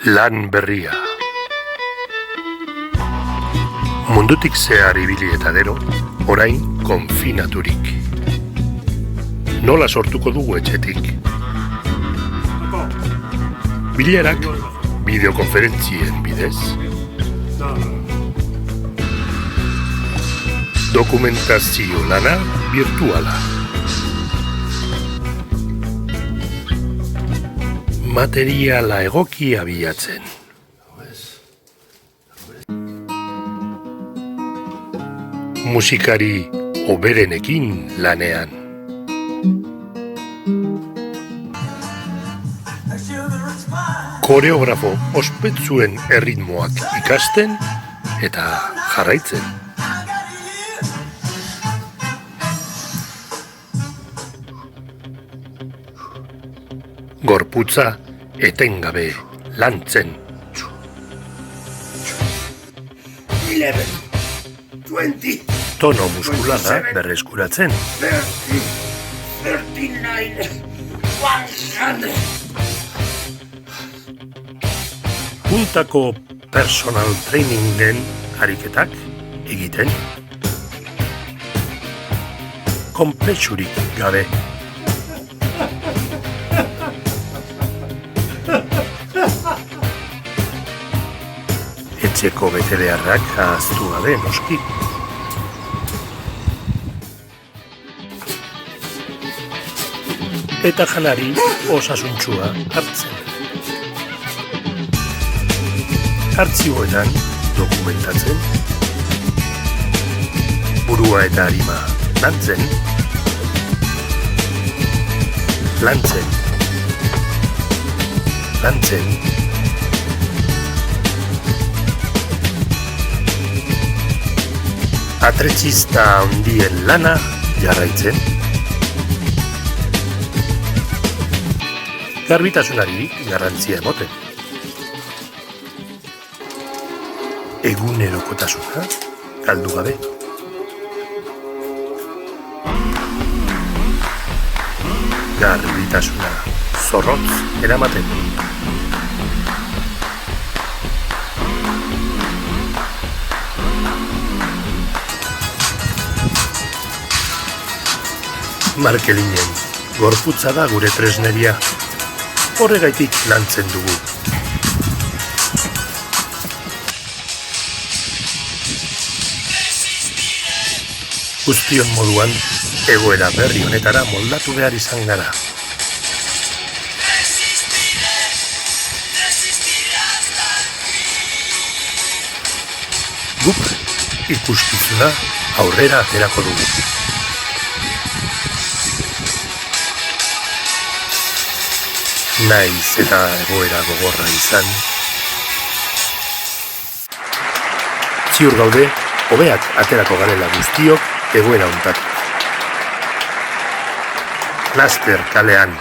Lan berria. Mundutik zehar ibili eta gero, orain konfinaturik. Nola sortuko dugu etxetik? Bilerak bideokonferentzien bidez. Dokumentazio lana virtuala. Materiala egokia bilatzen. Musikari hoberenekin lanean. Koreografo ospetsuen erritmoak ikasten eta jarraitzen. Gorputza etengabe lantzen. 11, 20, Tono muskularra berreskuratzen. 30, 39, 100. Puntako personal trainingen ariketak egiten. Konplexurik gabe. Etxeko betebeharrak ahaztu gabe noski. Eta janari osasuntsua hartzen. Artxiboetan dokumentatzen. Burua eta arima lantzen. Lantzen. Lantzen. Atretxista handien lana jarraitzen. Garbitasunari garrantzia emoten. Egunerokotasuna galdu gabe. Garbitasuna zorrotz eramaten. Markelinen gorputza da gure tresneria. Horregaitik lantzen dugu. Guztion moduan, egoera berri honetara moldatu behar izan gara. Guk ikuskizuna aurrera aterako dugu. Naiz eta egoera gogorra izan. Ziur gaude, hobeak aterako garela guztiok egoera hontatik. Laster kalean.